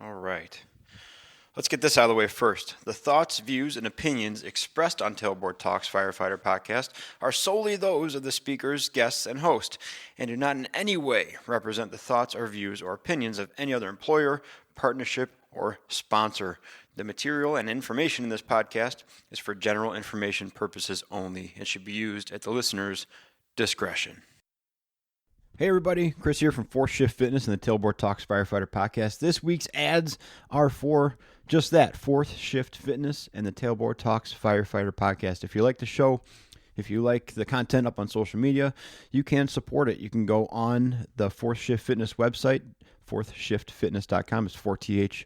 All right. Let's get this out of the way first. The thoughts, views, and opinions expressed on Tailboard Talks Firefighter podcast are solely those of the speakers, guests, and host, and do not in any way represent the thoughts or views or opinions of any other employer, partnership, or sponsor. The material and information in this podcast is for general information purposes only and should be used at the listener's discretion. Hey everybody, Chris here from Fourth Shift Fitness and the Tailboard Talks Firefighter podcast. This week's ads are for just that, Fourth Shift Fitness and the Tailboard Talks Firefighter podcast. If you like the show, if you like the content up on social media, you can support it. You can go on the Fourth Shift Fitness website, fourthshiftfitness.com. It's 4th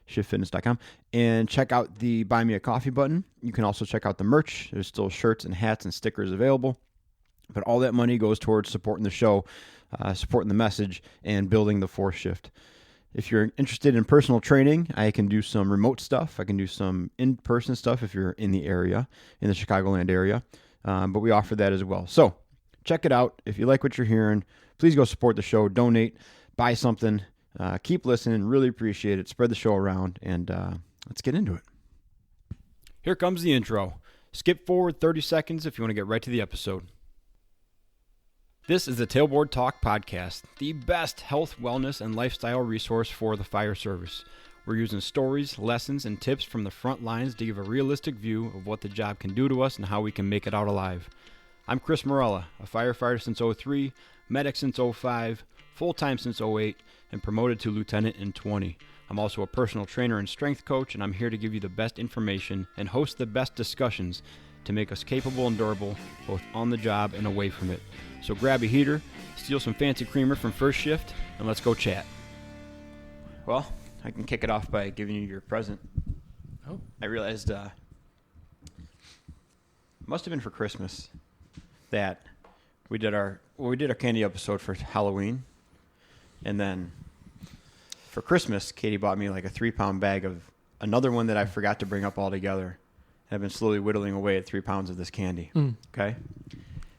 shiftfitness.com, and check out the Buy Me a Coffee button. You can also check out the merch. There's still shirts and hats and stickers available. But all that money goes towards supporting the show, supporting the message, and building the Fourth Shift. If you're interested in personal training, I can do some remote stuff. I can do some in-person stuff if you're in the area, in the Chicagoland area. But we offer that as well. So check it out. If you like what you're hearing, please go support the show, donate, buy something, keep listening. Really appreciate it. Spread the show around, and let's get into it. Here comes the intro. Skip forward 30 seconds if you want to get right to the episode. This is the Tailboard Talk Podcast, the best health, wellness, and lifestyle resource for the fire service. We're using stories, lessons, and tips from the front lines to give a realistic view of what the job can do to us and how we can make it out alive. I'm Chris Morella, a firefighter since 03, medic since 05, full-time since 08, and promoted to lieutenant in 20. I'm also a personal trainer and strength coach, and I'm here to give you the best information and host the best discussions to make us capable and durable, both on the job and away from it. So grab a heater, steal some fancy creamer from First Shift, and let's go chat. Well, I can kick it off by giving you your present. Oh. I realized must have been for Christmas that we did our candy episode for Halloween, and then for Christmas, Katie bought me like a 3-pound bag of another one that I forgot to bring up altogether. I've been slowly whittling away at 3 pounds of this candy. Okay.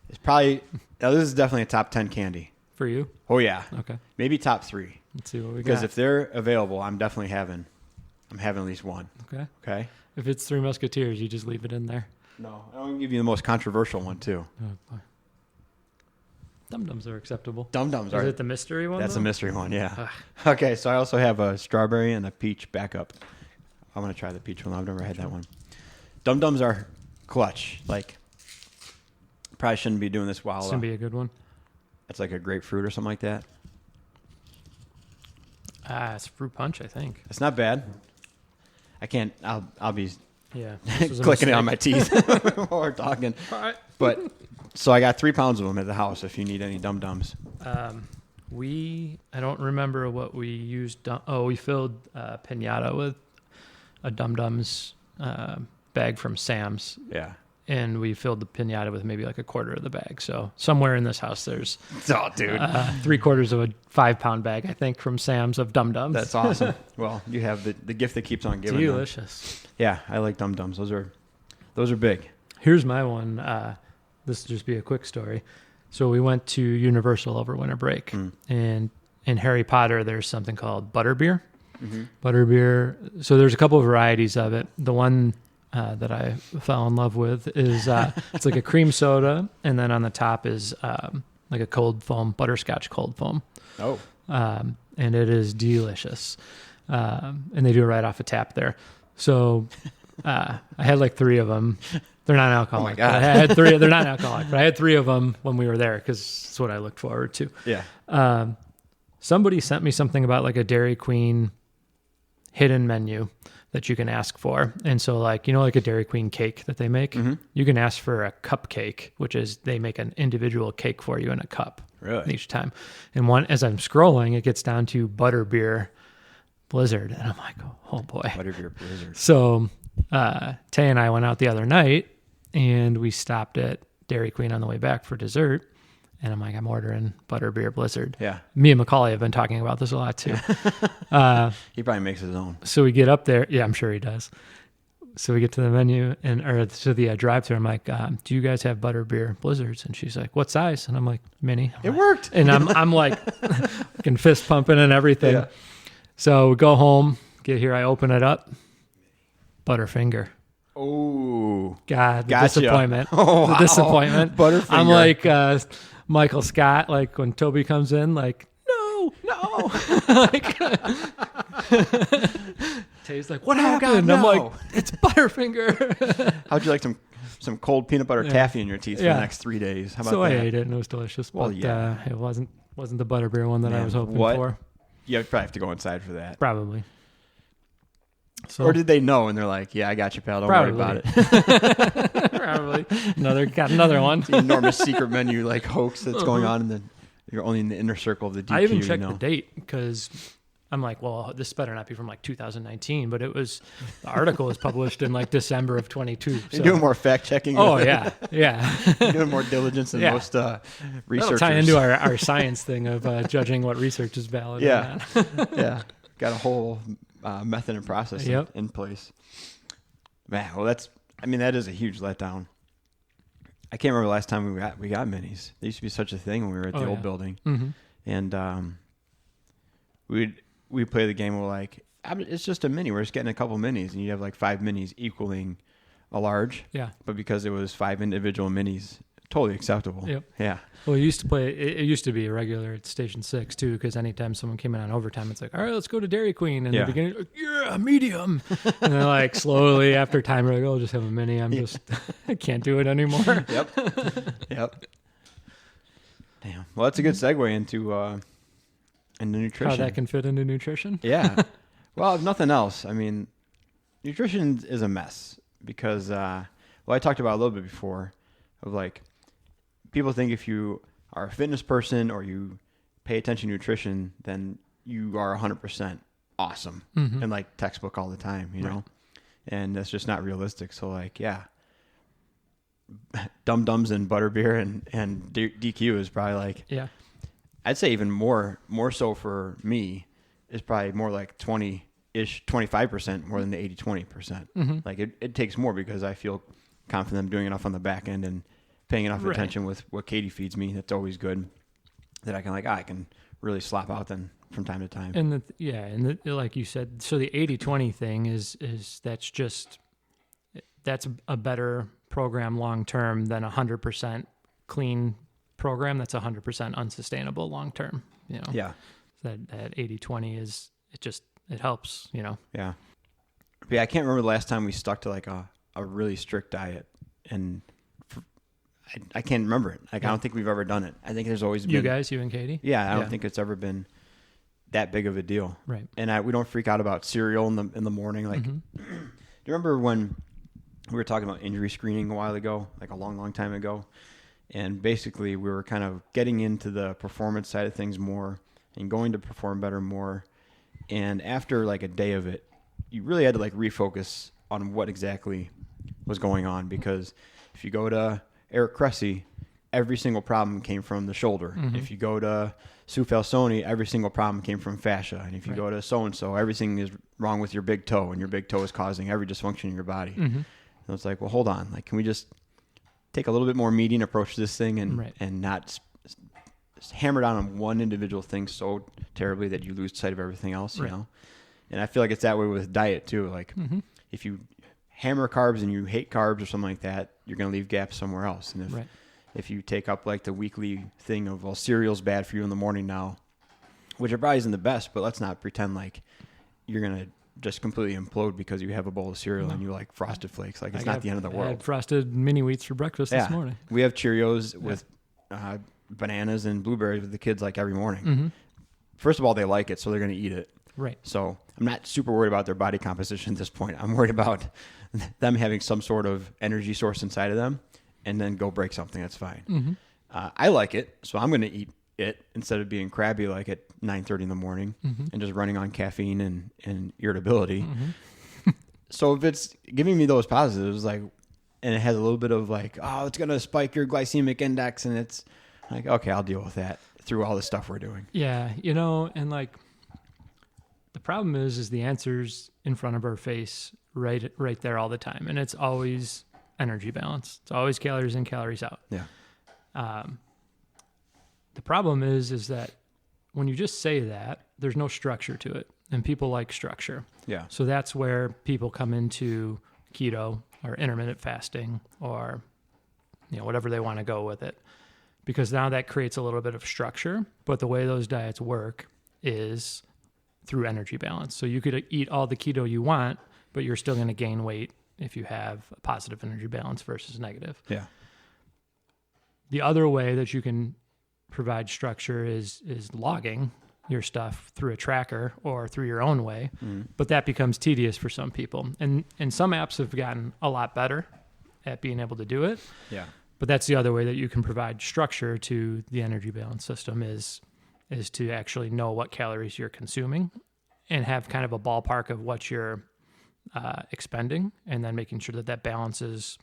It's probably, now this is definitely a top 10 candy. For you? Oh yeah. Okay. Maybe top 3. Let's see what we got. Because if they're available, I'm having at least one. Okay. Okay. If it's Three Musketeers, you just leave it in there. No, I'm going to give you the most controversial one too. Oh, boy. DumDums are acceptable. DumDums are. Is it the mystery one? That's though? a mystery one, yeah. Okay, so I also have a strawberry and a peach backup. I'm going to try the peach one. I've never had that one. DumDums are clutch. Like, probably shouldn't be doing this while. It's going to be a good one. It's like a grapefruit or something like that. It's fruit punch, I think. It's not bad. I can't, I'll be clicking it on my teeth while we're talking. All right. But, so I got 3 pounds of them at the house if you need any DumDums. I don't remember what we used. We filled Pinata with a DumDums bag from Sam's. Yeah. And we filled the Pinata with maybe like a quarter of the bag. So somewhere in this house, there's 3/4 of a 5-pound bag, I think, from Sam's of DumDums. That's awesome. Well, you have the gift that keeps on giving. Delicious. Them. Yeah, I like DumDums. Those are big. Here's my one. This will just be a quick story. So we went to Universal over winter break, and in Harry Potter, there's something called Butterbeer. Mm-hmm. Butterbeer. So there's a couple of varieties of it. The one that I fell in love with is it's like a cream soda, and then on the top is like a cold foam, butterscotch cold foam. Oh. And it is delicious. And they do it right off a tap there. So I had like 3 of them. They're not alcoholic. Oh my God. I had 3. They're not alcoholic, but I had 3 of them when we were there because it's what I looked forward to. Yeah. Somebody sent me something about like a Dairy Queen hidden menu that you can ask for. And so like, like a Dairy Queen cake that they make, you can ask for a cupcake, which is they make an individual cake for you in a cup each time. And as I'm scrolling, it gets down to Butterbeer Blizzard. And I'm like, oh boy. Butterbeer Blizzard. So Tay and I went out the other night and we stopped at Dairy Queen on the way back for dessert. And I'm like, I'm ordering Butterbeer Blizzard. Yeah. Me and Macaulay have been talking about this a lot too. He probably makes his own. So we get up there. Yeah, I'm sure he does. So we get to the menu or to the drive-thru. I'm like, do you guys have Butterbeer Blizzards? And she's like, what size? And I'm like, mini. It worked. And I'm like, fucking fist pumping and everything. Yeah. So we go home. Get here, I open it up. Butterfinger. Oh, God, the gotcha. Disappointment. Oh, wow. The disappointment. Butterfinger. I'm like Michael Scott, like when Toby comes in, like, no. Like, Tay's like, what happened? God, I'm no. like, it's Butterfinger. How'd you like some cold peanut butter taffy in your teeth for the next 3 days? How about so that? I ate it and it was delicious. Well, but it wasn't the Butterbeer one that I was hoping for. You probably have to go inside for that. Probably. So, or did they know and they're like, yeah, I got you, pal. Don't worry about it. Probably. Got another one. The enormous secret menu like hoax that's going on, and then you're only in the inner circle of the DQ. I even checked the date because I'm like, well, this better not be from like 2019, but the article was published in like December of 22. So. You're doing more fact checking. Oh yeah. You're doing more diligence than most researchers. That'll tie into our science thing of judging what research is valid. Yeah. Yeah. Got a whole method and process in place. Man, well, that is a huge letdown. I can't remember the last time we got minis. There used to be such a thing when we were at the old building, and we'd play the game. We're like, it's just a mini. We're just getting a couple minis, and you have like 5 minis equaling a large. Yeah. But because it was 5 individual minis, totally acceptable. Yep. Yeah. Well, it used to be a regular at Station 6 too, because anytime someone came in on overtime, it's like, all right, let's go to Dairy Queen. And in the beginning, like, yeah, medium. And then like slowly after time, we're like, oh, I'll just have a mini. I can't do it anymore. Yep. Damn. Well, that's a good segue into nutrition. How that can fit into nutrition? Yeah. Well, if nothing else, I mean, nutrition is a mess because, I talked about a little bit before of like, people think if you are a fitness person or you pay attention to nutrition, then you are 100% awesome and like textbook all the time, you know? And that's just not realistic. So like, DumDums and Butterbeer and DQ is probably like, I'd say even more so for me is probably more like 20-ish, 25% more than the 80-20%. Like it takes more because I feel confident I'm doing enough on the back end and paying enough attention with what Katie feeds me. That's always good. That I can really slop out then from time to time. And like you said, so the 80-20 thing is that's a better program long term than 100% clean program that's 100% unsustainable long term. You know. Yeah. That 80-20 is it helps. You know. Yeah. But yeah, I can't remember the last time we stuck to like a really strict diet and. I can't remember it. Like I don't think we've ever done it. I think there's always been you and Katie. Yeah, I don't think it's ever been that big of a deal. Right. And we don't freak out about cereal in the morning. Like, do you remember when we were talking about injury screening a while ago, like a long time ago? And basically, we were kind of getting into the performance side of things more and going to perform better more. And after like a day of it, you really had to like refocus on what exactly was going on, because if you go to Eric Cressy, every single problem came from the shoulder. If you go to Sue Falsoni, every single problem came from fascia. And if you go to so-and-so, everything is wrong with your big toe, and your big toe is causing every dysfunction in your body. And it's like, well, hold on. Like, can we just take a little bit more median approach to this thing and not hammer down on one individual thing so terribly that you lose sight of everything else, you know? And I feel like it's that way with diet too. Like, if you hammer carbs and you hate carbs or something like that, you're going to leave gaps somewhere else. And if you take up like the weekly thing of, well, cereal's bad for you in the morning now, which it probably isn't the best, but let's not pretend like you're going to just completely implode because you have a bowl of cereal and you like Frosted Flakes. Like, it's not the end of the world. I had frosted mini wheats for breakfast this morning. We have Cheerios with bananas and blueberries with the kids like every morning. First of all, they like it, so they're going to eat it. Right. So I'm not super worried about their body composition at this point. I'm worried about them having some sort of energy source inside of them, and then go break something. That's fine. I like it, so I'm going to eat it instead of being crabby like at 9:30 in the morning and just running on caffeine and irritability. So if it's giving me those positives, like, and it has a little bit of like, oh, it's going to spike your glycemic index, and it's like, okay, I'll deal with that through all the stuff we're doing. Yeah, and like, the problem is the answer's in front of our face right there all the time. And it's always energy balance. It's always calories in, calories out. Yeah. The problem is that when you just say that, there's no structure to it. and people like structure. Yeah. So that's where people come into keto or intermittent fasting or, whatever they want to go with it. Because now that creates a little bit of structure, but the way those diets work is through energy balance. So you could eat all the keto you want, but you're still going to gain weight if you have a positive energy balance versus negative. Yeah. The other way that you can provide structure is logging your stuff through a tracker or through your own way, but that becomes tedious for some people. And some apps have gotten a lot better at being able to do it. Yeah. But that's the other way that you can provide structure to the energy balance system is to actually know what calories you're consuming and have kind of a ballpark of what you're expending, and then making sure that balances,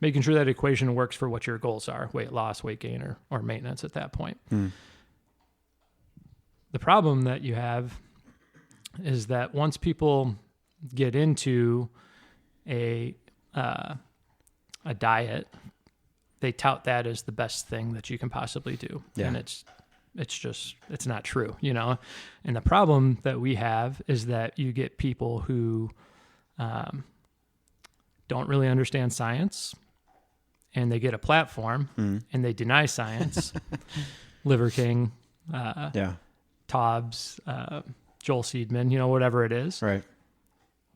making sure that equation works for what your goals are, weight loss, weight gain, or maintenance at that point. The problem that you have is that once people get into a diet, they tout that as the best thing that you can possibly do. Yeah. And it's not true, And the problem that we have is that you get people who don't really understand science, and they get a platform and they deny science. Liver King, Tobbs, Joel Seedman, whatever it is. Right.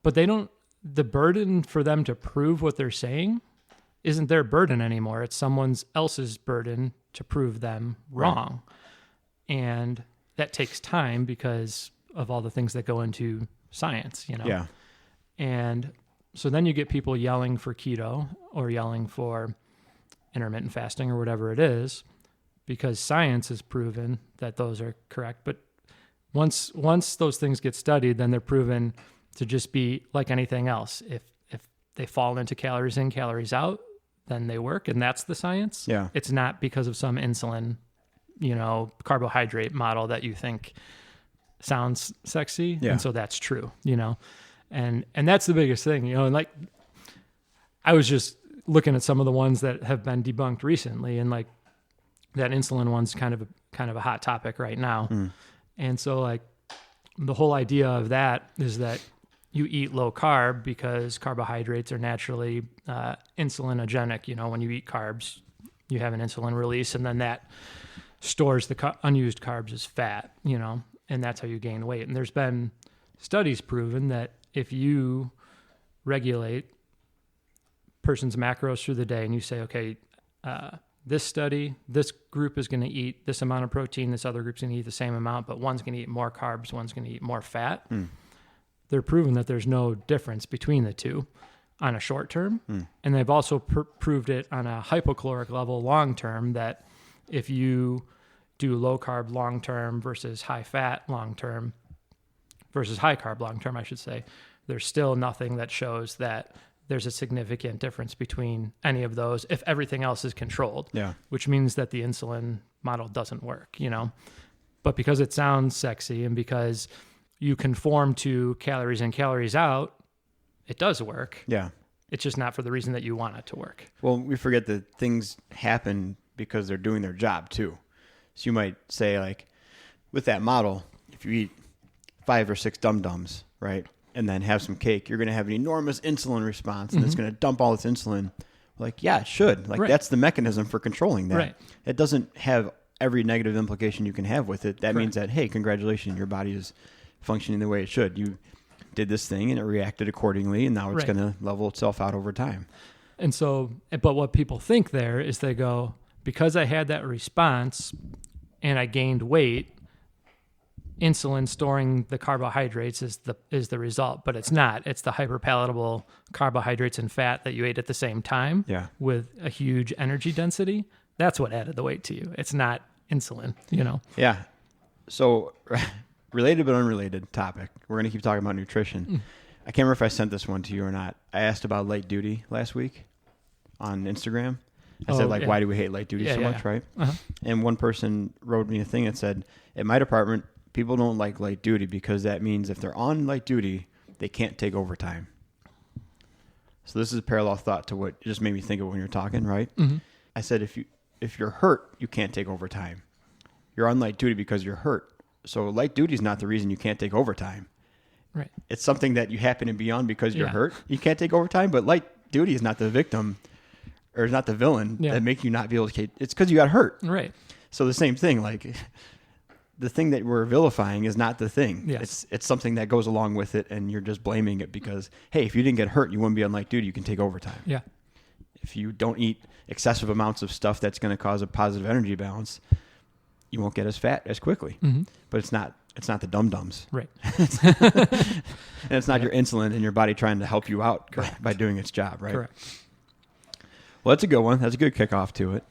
But the burden for them to prove what they're saying isn't their burden anymore. It's someone else's burden to prove them wrong. Right. And that takes time because of all the things that go into science, Yeah. And so then you get people yelling for keto or yelling for intermittent fasting or whatever it is, because science has proven that those are correct. But once those things get studied, then they're proven to just be like anything else. If they fall into calories in, calories out, then they work, and that's the science. Yeah. It's not because of some insulin, carbohydrate model that you think sounds sexy. Yeah. And so that's true, and that's the biggest thing, and like, I was just looking at some of the ones that have been debunked recently, and like that insulin one's kind of a hot topic right now. And so like the whole idea of that is that you eat low carb because carbohydrates are naturally insulinogenic. When you eat carbs, you have an insulin release, and then that stores the unused carbs as fat, and that's how you gain weight. And there's been studies proven that if you regulate person's macros through the day and you say, okay, this group is going to eat this amount of protein, this other group's going to eat the same amount, but one's going to eat more carbs, one's going to eat more fat. They're proven that there's no difference between the two on a short term. And they've also proved it on a hypocaloric level long term, that if you do low carb long term versus high fat long term versus high carb long term, I should say, there's still nothing that shows that there's a significant difference between any of those if everything else is controlled. Yeah. Which means that the insulin model doesn't work, But because it sounds sexy and because you conform to calories in, calories out, it does work. Yeah. It's just not for the reason that you want it to work. Well, we forget that things happen because they're doing their job too. So you might say, like, with that model, if you eat 5 or 6 DumDums, right, and then have some cake, you're going to have an enormous insulin response, and it's going to dump all this insulin. Like, yeah, it should. Like, that's the mechanism for controlling that. Right. It doesn't have every negative implication you can have with it. That means that, hey, congratulations, your body is functioning the way it should. You did this thing, and it reacted accordingly, and now it's going to level itself out over time. And so, but what people think there is they go, because I had that response and I gained weight, insulin storing the carbohydrates is the result, but it's not. It's the hyperpalatable carbohydrates and fat that you ate at the same time with a huge energy density. That's what added the weight to you. It's not insulin, Yeah. So related but unrelated topic. We're going to keep talking about nutrition. I can't remember if I sent this one to you or not. I asked about light duty last week on Instagram. I said, why do we hate light duty so much, right? Uh-huh. And one person wrote me a thing that said, at my department, people don't like light duty because that means if they're on light duty, they can't take overtime. So this is a parallel thought to what just made me think of when you're talking, right? Mm-hmm. I said, if you're hurt, you can't take overtime. You're on light duty because you're hurt. So light duty is not the reason you can't take overtime. Right. It's something that you happen to be on because you're Yeah. hurt. You can't take overtime, but light duty is not the victim or is not the villain Yeah. that make you not be able to. It's because you got hurt. Right. So the same thing, like the thing that we're vilifying is not the thing. Yes. It's something that goes along with it, and you're just blaming it because, hey, if you didn't get hurt, you wouldn't be on light duty. You can take overtime. Yeah. If you don't eat excessive amounts of stuff that's going to cause a positive energy balance, you won't get as fat as quickly. Mm-hmm. But it's not the DumDums. Right. And it's not your insulin in your body trying to help you out by doing its job, right? Correct. Well, that's a good one. That's a good kickoff to it.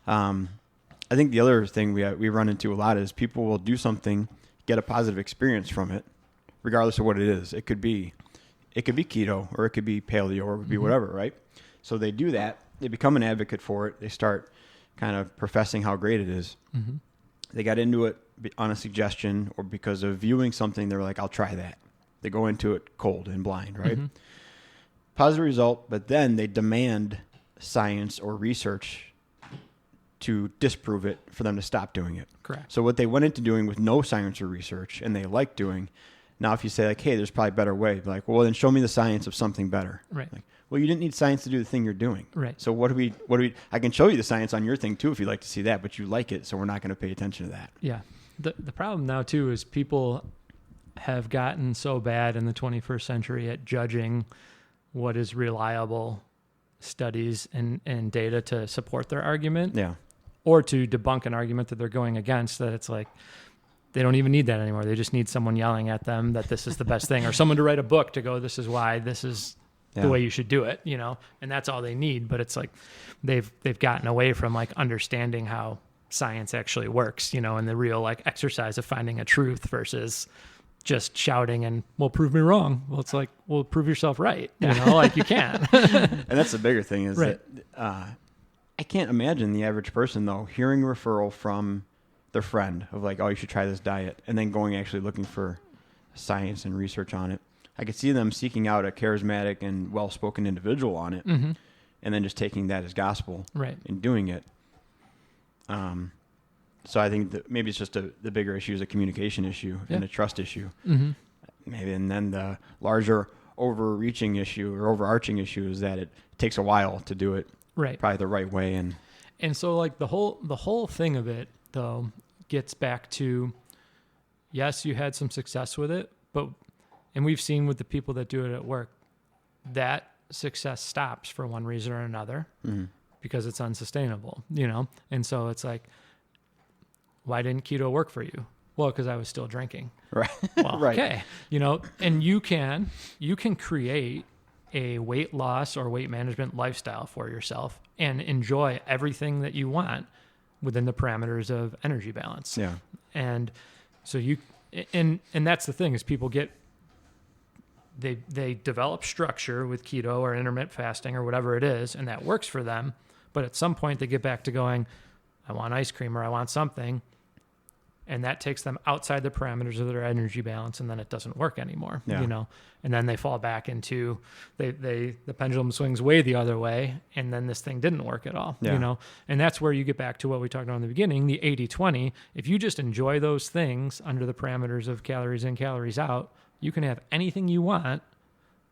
I think the other thing we run into a lot is people will do something, get a positive experience from it, regardless of what it is. It could be keto, or it could be paleo, or it could be whatever, right? So they do that. They become an advocate for it. They start kind of professing how great it is. Mm-hmm. They got into it on a suggestion or because of viewing something. They're like, I'll try that. They go into it cold and blind, right? Mm-hmm. Positive result, but then they demand science or research to disprove it for them to stop doing it. Correct. So what they went into doing with no science or research and they like doing, now if you say like, hey, there's probably a better way, like, well, then show me the science of something better. Right. Like, well, you didn't need science to do the thing you're doing. Right. So what do we, I can show you the science on your thing too if you'd like to see that, but you like it, so we're not going to pay attention to that. Yeah. The problem now too is people have gotten so bad in the 21st century at judging what is reliable studies and data to support their argument. Yeah. Or to debunk an argument that they're going against, that it's like they don't even need that anymore. They just need someone yelling at them that this is the best thing, or someone to write a book to go, this is why, this is the way you should do it, you know, and that's all they need. But it's like they've gotten away from like understanding how science actually works, you know, and the real like exercise of finding a truth versus just shouting and, well, prove me wrong. Well, it's like, well, prove yourself right, you know, like you can't. And that's the bigger thing is Right. that I can't imagine the average person, though, hearing a referral from their friend of like, oh, you should try this diet, and then going actually looking for science and research on it. I could see them seeking out a charismatic and well-spoken individual on it, Mm-hmm. and then just taking that as gospel Right. and doing it. So I think that maybe it's just the bigger issue is a communication issue and a trust issue. Mm-hmm. Maybe, and then the larger overreaching issue or overarching issue is that it takes a while to do it Right. probably the right way. And so like the whole thing of it though gets back to, yes, you had some success with it, and we've seen with the people that do it at work, that success stops for one reason or another because it's unsustainable, you know? And so it's like, why didn't keto work for you? Well, because I was still drinking. Right. Well, Right. okay. You know, and you can create a weight loss or weight management lifestyle for yourself and enjoy everything that you want within the parameters of energy balance. Yeah. And so and that's the thing is people they develop structure with keto or intermittent fasting or whatever it is, and that works for them. But at some point they get back to going, I want ice cream or I want something. And that takes them outside the parameters of their energy balance, and then it doesn't work anymore, you know? And then they fall back into, the pendulum swings way the other way, and then this thing didn't work at all, you know? And that's where you get back to what we talked about in the beginning, the 80-20. If you just enjoy those things under the parameters of calories in, calories out, you can have anything you want,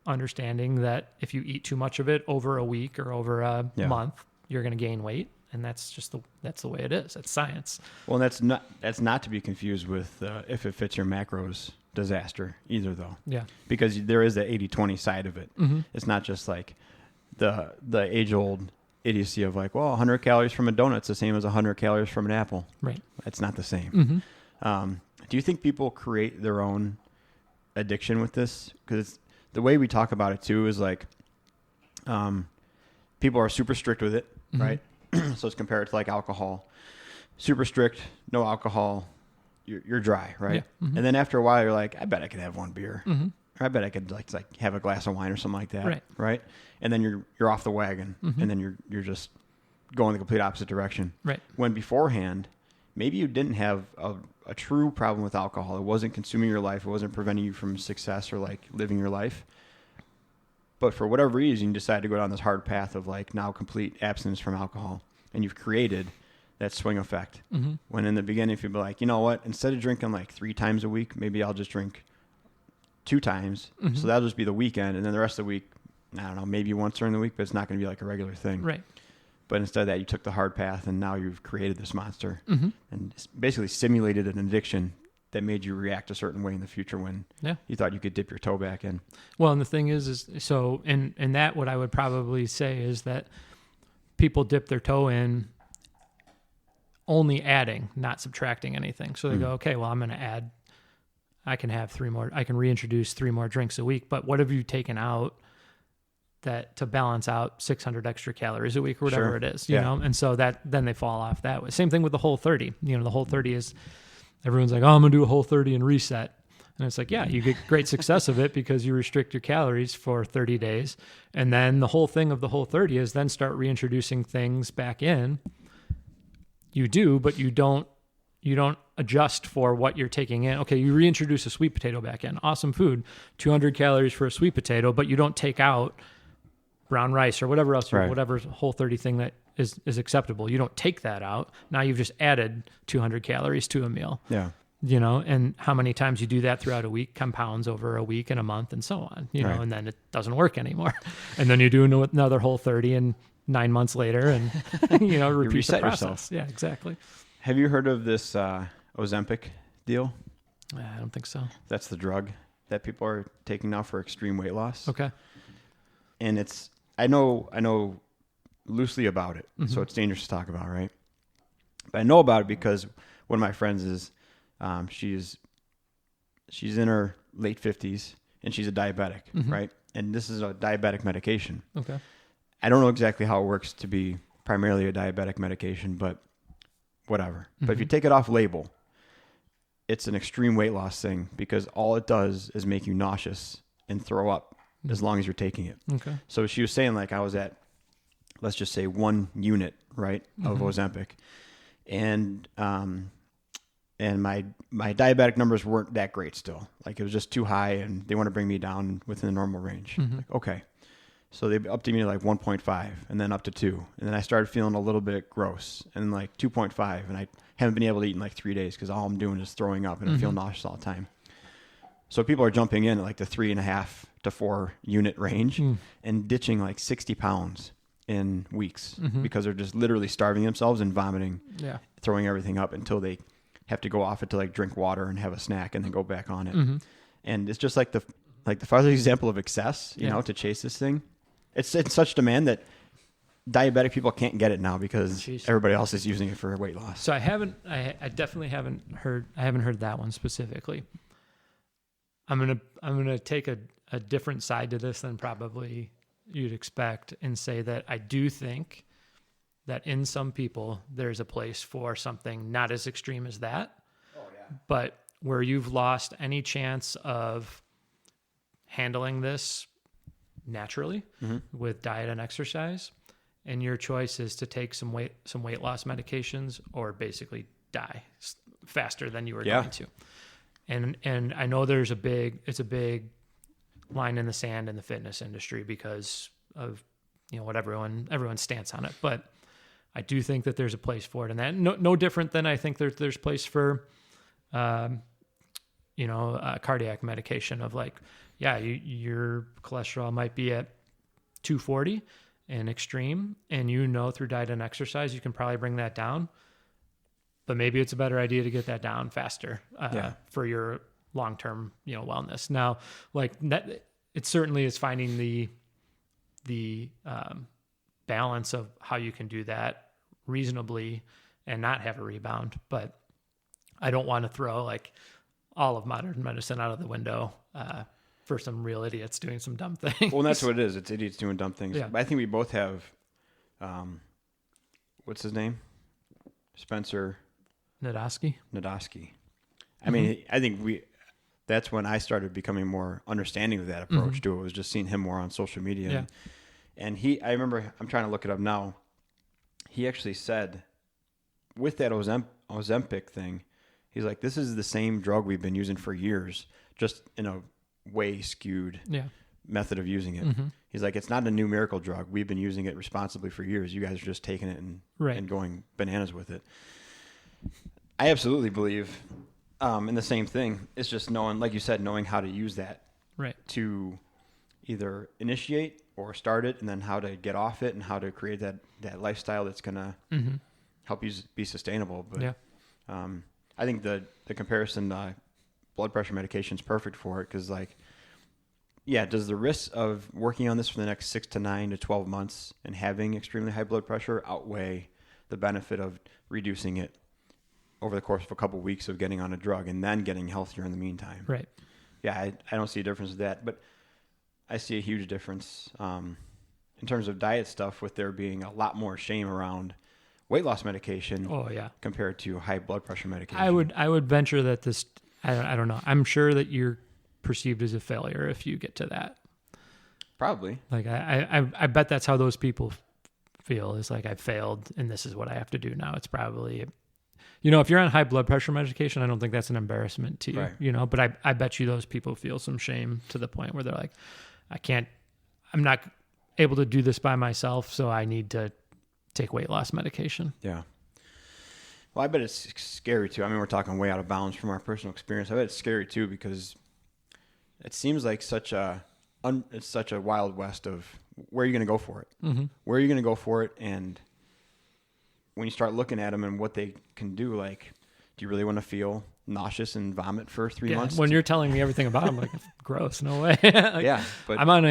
understanding that if you eat too much of it over a week or over a month, you're going to gain weight. And that's just the way it is. It's science. Well, that's not to be confused with if it fits your macros disaster either, though. Yeah. Because there is the 80-20 side of it. Mm-hmm. It's not just like the age-old idiocy of like, well, 100 calories from a donut's the same as 100 calories from an apple. Right. It's not the same. Mm-hmm. Do you think people create their own addiction with this? Because the way we talk about it too is like, people are super strict with it, right? So it's compared to like alcohol, super strict, no alcohol, you're dry, right? Yeah. Mm-hmm. And then after a while, you're like, I bet I could have one beer, Mm-hmm. or I bet I could like have a glass of wine or something like that, Right. And then you're off the wagon, and then you're just going the complete opposite direction. Right. When beforehand, maybe you didn't have a true problem with alcohol. It wasn't consuming your life. It wasn't preventing you from success or like living your life. But for whatever reason, you decide to go down this hard path of like now complete abstinence from alcohol. And you've created that swing effect. Mm-hmm. When in the beginning, if you'd be like, you know what, instead of drinking like 3 times a week, maybe I'll just drink 2 times. Mm-hmm. So that'll just be the weekend. And then the rest of the week, I don't know, maybe once during the week, but it's not going to be like a regular thing. Right. But instead of that, you took the hard path, and now you've created this monster Mm-hmm. and basically simulated an addiction that made you react a certain way in the future when you thought you could dip your toe back in. Well, and the thing is so in that, what I would probably say is that people dip their toe in only adding, not subtracting anything. So they go, okay, well, I'm going to add, I can reintroduce 3 more drinks a week, but what have you taken out that to balance out 600 extra calories a week or whatever it is, you know? And so then they fall off that way. Same thing with the Whole30. You know, the Whole30 is, everyone's like, oh, I'm gonna do a Whole30 and reset. And it's like, yeah, you get great success of it because you restrict your calories for 30 days. And then the whole thing of the Whole30 is then start reintroducing things back in. You do, but you don't adjust for what you're taking in. Okay, you reintroduce a sweet potato back in. Awesome food, 200 calories for a sweet potato, but you don't take out brown rice or whatever else, whatever Whole30 thing that is acceptable. You don't take that out. Now you've just added 200 calories to a meal. Yeah. You know, and how many times you do that throughout a week compounds over a week and a month and so on, you know, and then it doesn't work anymore. And then you do another Whole30 and 9 months later and, you know, repeat the process. Yourself. Yeah, exactly. Have you heard of this Ozempic deal? I don't think so. That's the drug that people are taking now for extreme weight loss. Okay. And I know loosely about it, so it's dangerous to talk about, right? But I know about it because one of my friends is, she's in her late 50s and she's a diabetic, right? And this is a diabetic medication. Okay. I don't know exactly how it works to be primarily a diabetic medication, but whatever. But if you take it off label, it's an extreme weight loss thing because all it does is make you nauseous and throw up as long as you're taking it. Okay. So she was saying, like, I was at, let's just say 1 unit, right, of Ozempic. And my diabetic numbers weren't that great still. Like, it was just too high and they want to bring me down within the normal range. Like, okay. So they upped me to like 1.5 and then up to 2. And then I started feeling a little bit gross and like 2.5. And I haven't been able to eat in like 3 days because all I'm doing is throwing up and I feel nauseous all the time. So people are jumping in at like the 3.5 to 4 unit range and ditching like 60 pounds in weeks because they're just literally starving themselves and vomiting, throwing everything up until they have to go off it to like drink water and have a snack and then go back on it. And it's just like the farther example of excess, you know, to chase this thing. It's in such demand that diabetic people can't get it now because everybody else is using it for weight loss. So I definitely haven't heard that one specifically. I'm gonna take a different side to this than probably you'd expect and say that I do think that in some people there's a place for something not as extreme as that. Oh, yeah. But where you've lost any chance of handling this naturally with diet and exercise, and your choice is to take some weight loss medications or basically die faster than you were going to. And I know it's a big line in the sand in the fitness industry because of, you know, what everyone's stance on it. But I do think that there's a place for it, and that no different than I think there's place for, cardiac medication of like, yeah, your cholesterol might be at 240 and extreme, and through diet and exercise you can probably bring that down. But maybe it's a better idea to get that down faster for your long-term, wellness. Now, like that, it certainly is finding the balance of how you can do that reasonably and not have a rebound. But I don't want to throw like all of modern medicine out of the window for some real idiots doing some dumb things. Well, that's what it is. It's idiots doing dumb things. Yeah. But I think we both have, what's his name? Spencer Nadosky. I mean, I think that's when I started becoming more understanding of that approach to it. Was just seeing him more on social media. Yeah. And I remember, I'm trying to look it up now. He actually said with that Ozempic thing, he's like, this is the same drug we've been using for years, just in a way skewed method of using it. He's like, it's not a new miracle drug. We've been using it responsibly for years. You guys are just taking it and going bananas with it. I absolutely believe in the same thing. It's just knowing, like you said, knowing how to use that Right. to either initiate or start it, and then how to get off it and how to create that lifestyle that's going to help you be sustainable. But Yeah. I think the comparison, blood pressure medication is perfect for it. Cause like, yeah, does the risk of working on this for the next 6 to 9 to 12 months and having extremely high blood pressure outweigh the benefit of reducing it over the course of a couple of weeks of getting on a drug and then getting healthier in the meantime? Right. Yeah, I don't see a difference with that, but I see a huge difference in terms of diet stuff, with there being a lot more shame around weight loss medication Oh yeah. compared to high blood pressure medication. I would venture that this, I don't know. I'm sure that you're perceived as a failure if you get to that. Probably. Like I bet that's how those people feel, is like, I failed and this is what I have to do now. It's probably, if you're on high blood pressure medication, I don't think that's an embarrassment to you, Right. but I bet you those people feel some shame to the point where they're like, I'm not able to do this by myself, so I need to take weight loss medication. Yeah. Well, I bet it's scary too. I mean, we're talking way out of bounds from our personal experience. I bet it's scary too, because it seems like it's such a wild west of where you're going to go for it. Mm-hmm. Where are you going to go for it? And when you start looking at them and what they can do, like, do you really want to feel nauseous and vomit for 3 months? When you're telling me everything about it, I'm like, gross, no way. Like, yeah, but I'm on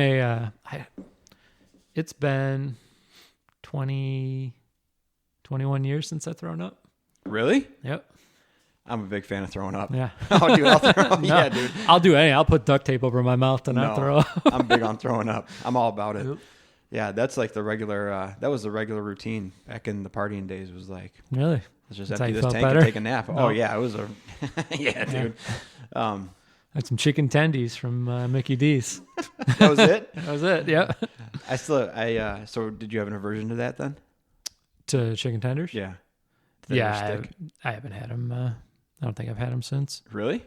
it's been 21 years since I've thrown up. really, Yep. I'm a big fan of throwing up. Yeah. Oh, dude, I'll throw up. No, Yeah, dude. I'll do anything. I'll put duct tape over my mouth and not throw up. I'm big on throwing up. I'm all about it. Yep. Yeah, that's like the regular. That was the regular routine back in the partying days. Was like, Really? let's just That's how empty you this felt tank better? and take a nap. No. Oh yeah, it was a yeah, dude. I had some chicken tendies from Mickey D's. That was it. That was it. Yeah. So did you have an aversion to that then? To chicken tenders? Yeah. Yeah. I haven't had them. I don't think I've had them since. Really?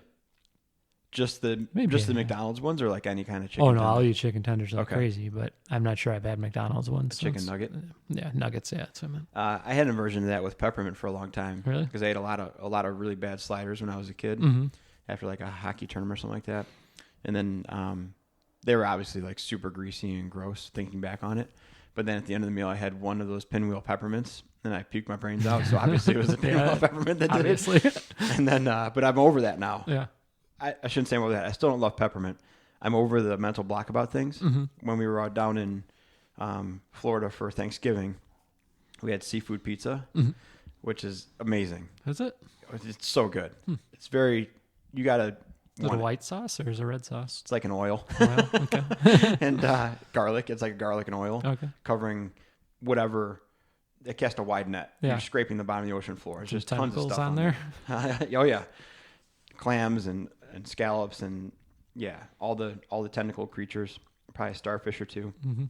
Just the McDonald's ones, or like any kind of chicken? Oh no, tender? I'll eat chicken tenders like Okay. crazy, but I'm not sure I've had McDonald's ones. Chicken since. nugget. Yeah, nuggets. Yeah, that's what I meant. I had an aversion to that with peppermint for a long time. Really? Because I ate a lot of really bad sliders when I was a kid, Mm-hmm. after like a hockey tournament or something like that. And then they were obviously like super greasy and gross, thinking back on it. But then at the end of the meal, I had one of those pinwheel peppermints, and I puked my brains out. So obviously it was a pinwheel peppermint that did it. And then, but I'm over that now. Yeah. I shouldn't say I'm over that. I still don't love peppermint. I'm over the mental block about things. Mm-hmm. When we were down in Florida for Thanksgiving, we had seafood pizza, which is amazing. Is it? It's so good. It's very, you got to Is it a white sauce or is it a red sauce? It's like an oil. Oil? Okay. And garlic. It's like garlic and oil. Okay. Covering whatever. It cast a wide net. Yeah. You're scraping the bottom of the ocean floor. It's just tons of Tentacles stuff on there. Oh yeah. Clams and scallops and yeah, all the tentacle creatures, probably a starfish or two. Mm-hmm.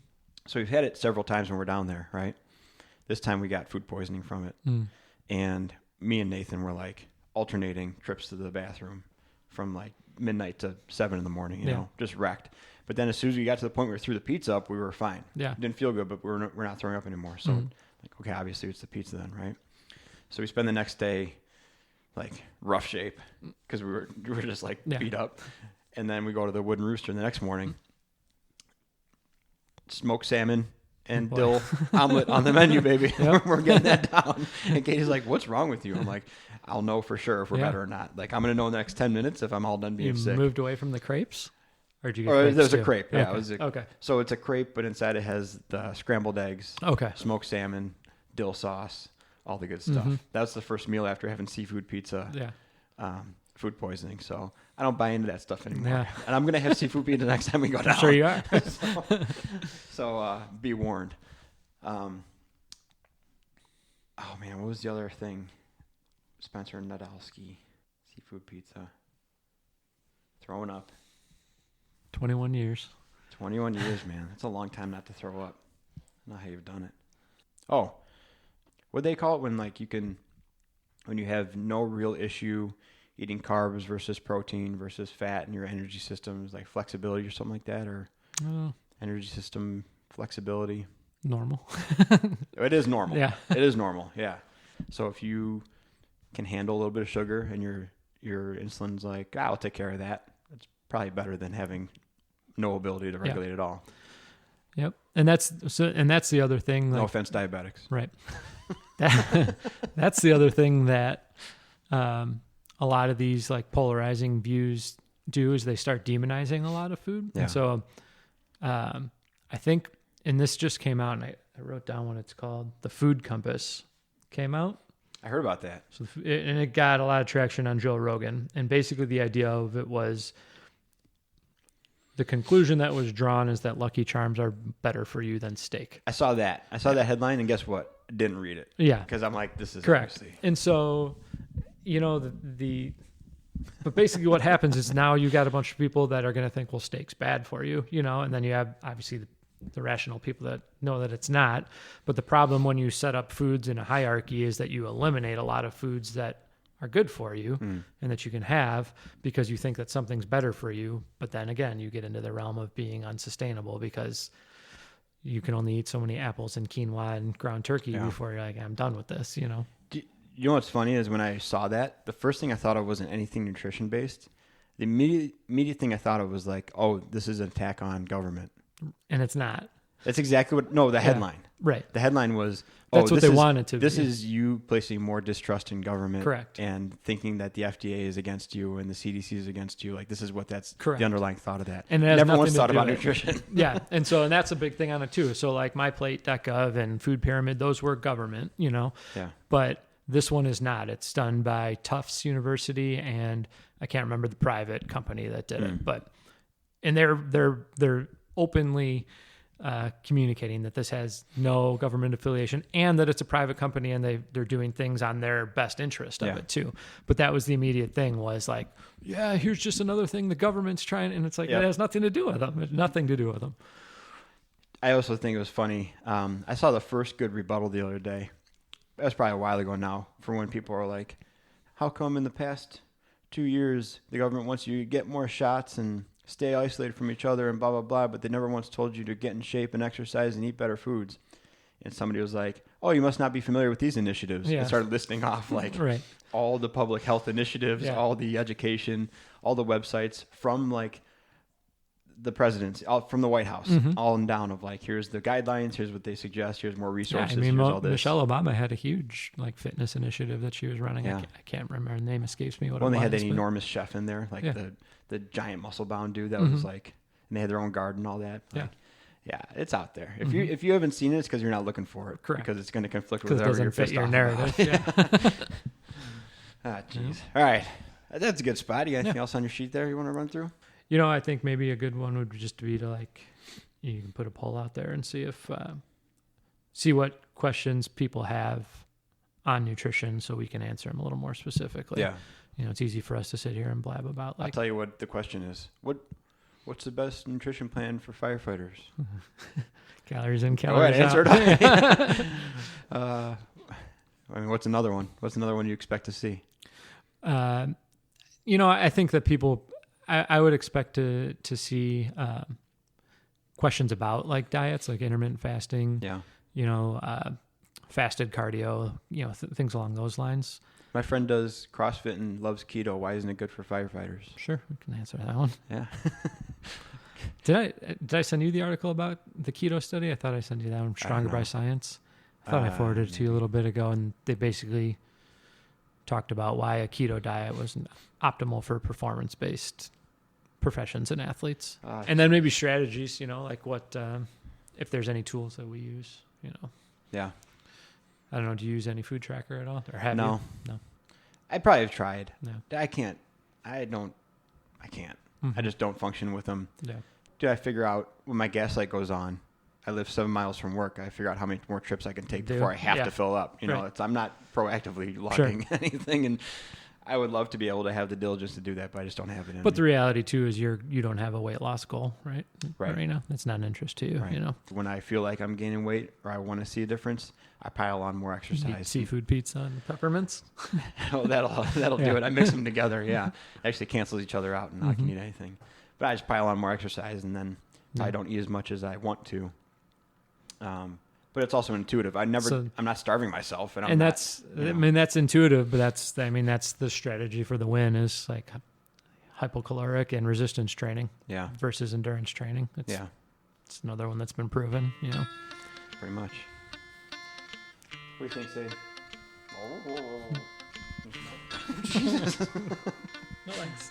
So we've had it several times when we're down there, right? This time we got food poisoning from it. And me and Nathan were like alternating trips to the bathroom from like midnight to 7 in the morning, you know, just wrecked. But then as soon as we got to the point where we threw the pizza up, we were fine. Yeah. Didn't feel good, but we're not throwing up anymore. So like, okay, obviously it's the pizza then, right? So we spend the next day like rough shape because we were just like beat up. And then we go to the Wooden Rooster the next morning. Smoked salmon and dill omelet on the menu, baby. We're getting that down. And Katie's like, what's wrong with you? I'm like, I'll know for sure if we're better or not. Like, I'm going to know in the next 10 minutes if I'm all done being sick. You moved away from the crepes? Or did you get crepes there's too? a crepe. Yeah, okay. It was okay. So it's a crepe, but inside it has the scrambled eggs, Okay. smoked salmon, dill sauce, all the good stuff. That was the first meal after having seafood pizza. Yeah. Food poisoning. So I don't buy into that stuff anymore. Yeah. And I'm going to have seafood pizza next time we go down. I'm sure you are. So be warned. Oh man, what was the other thing? Spencer Nadolski, seafood pizza. Throwing up. 21 years. 21 years, man. That's a long time not to throw up. I don't know how you've done it. Oh, what they call it when like when you have no real issue eating carbs versus protein versus fat in your energy systems, like flexibility or something like that, or energy system flexibility. Normal. It is normal. Yeah. It is normal. Yeah. So if you can handle a little bit of sugar and your insulin's like, I'll take care of that. It's probably better than having no ability to regulate at all. Yep. And that's the other thing. No offense, diabetics. Right. That's the other thing that a lot of these like polarizing views do is they start demonizing a lot of food. Yeah. And so I think, and this just came out, and I wrote down what it's called. The Food Compass came out. I heard about that. So, and it got a lot of traction on Joe Rogan. And basically the idea of it was the conclusion that was drawn is that Lucky Charms are better for you than steak. I saw that. I saw that headline, and guess what? I didn't read it. Yeah. Because I'm like, this is correct. Obviously... And so, but basically what happens is now you got a bunch of people that are going to think, well, steak's bad for you, and then you have obviously the rational people that know that it's not. But the problem when you set up foods in a hierarchy is that you eliminate a lot of foods that are good for you and that you can have because you think that something's better for you. But then again, you get into the realm of being unsustainable because you can only eat so many apples and quinoa and ground turkey before you're like, I'm done with this, You know what's funny is when I saw that, the first thing I thought of wasn't anything nutrition based. The immediate thing I thought of was like, oh, this is an attack on government. And it's not. That's exactly the headline. Right. The headline was, that's what they wanted to be. This is you placing more distrust in government. Correct. And thinking that the FDA is against you and the CDC is against you. Like, this is what that's correct. The underlying thought of that. And it has never once to thought do about with nutrition. Yeah. And that's a big thing on it too. So like MyPlate.gov and Food Pyramid, those were government, Yeah. But this one is not. It's done by Tufts University, and I can't remember the private company that did it. But and they're openly communicating that this has no government affiliation and that it's a private company and they're doing things on their best interest of it too. But that was the immediate thing was like, yeah, here's just another thing the government's trying, and it's like it has nothing to do with them. It's nothing to do with them. I also think it was funny. I saw the first good rebuttal the other day. That was probably a while ago now, for when people are like, how come in the past 2 years the government wants you to get more shots and stay isolated from each other and blah, blah, blah, but they never once told you to get in shape and exercise and eat better foods. And somebody was like, oh, you must not be familiar with these initiatives. And started listing off like all the public health initiatives, all the education, all the websites from like the presidents, from the White House, all and down of like, here's the guidelines, here's what they suggest, here's more resources, here's all this. Michelle Obama had a huge like fitness initiative that she was running. I can't remember, the name escapes me. They had an enormous chef in there, like the giant muscle bound dude that was like, and they had their own garden, all that. Like, yeah, it's out there. If you haven't seen it, it's because you're not looking for it. Correct. Because it's going to conflict with whatever you're fit pissed your off narrative. Ah, jeez. All right, that's a good spot. You got anything else on your sheet there you want to run through? I think maybe a good one would just be to like, you can put a poll out there and see what questions people have on nutrition so we can answer them a little more specifically. Yeah. It's easy for us to sit here and blab about like. I'll tell you what the question is. What's the best nutrition plan for firefighters? Calories in, calories out. Answer it. What's another one? What's another one you expect to see? I think that people, I would expect to see questions about like diets, like intermittent fasting. Yeah. Fasted cardio. Things along those lines. My friend does CrossFit and loves keto. Why isn't it good for firefighters? Sure, we can answer that one. Yeah. Did I send you the article about the keto study? I thought I sent you that one, Stronger by Science. I thought I forwarded it to you a little bit ago, and they basically talked about why a keto diet was optimal for performance-based professions and athletes. And then maybe strategies, like what, if there's any tools that we use, Yeah. I don't know. Do you use any food tracker at all? Or have you? No. I probably have tried. No. I can't. I can't. I just don't function with them. Yeah. Dude, I figure out when my gas light goes on, I live 7 miles from work. I figure out how many more trips I can take before I have to fill up. I'm not proactively logging anything, and I would love to be able to have the diligence to do that, but I just don't have it in But me. the reality too is you don't have a weight loss goal, right? Right. That's not an interest to you. Right. When I feel like I'm gaining weight or I want to see a difference, I pile on more exercise. Eat seafood pizza and peppermints. Oh, that'll do it. I mix them together. Yeah, it actually cancels each other out, and I can eat anything. But I just pile on more exercise, and then I don't eat as much as I want to. But it's also intuitive. I'm not starving myself, that's intuitive. But that's the strategy for the win is like, hypocaloric and resistance training Yeah. versus endurance training. It's another one that's been proven, Pretty much. What do you think, Sid? No thanks.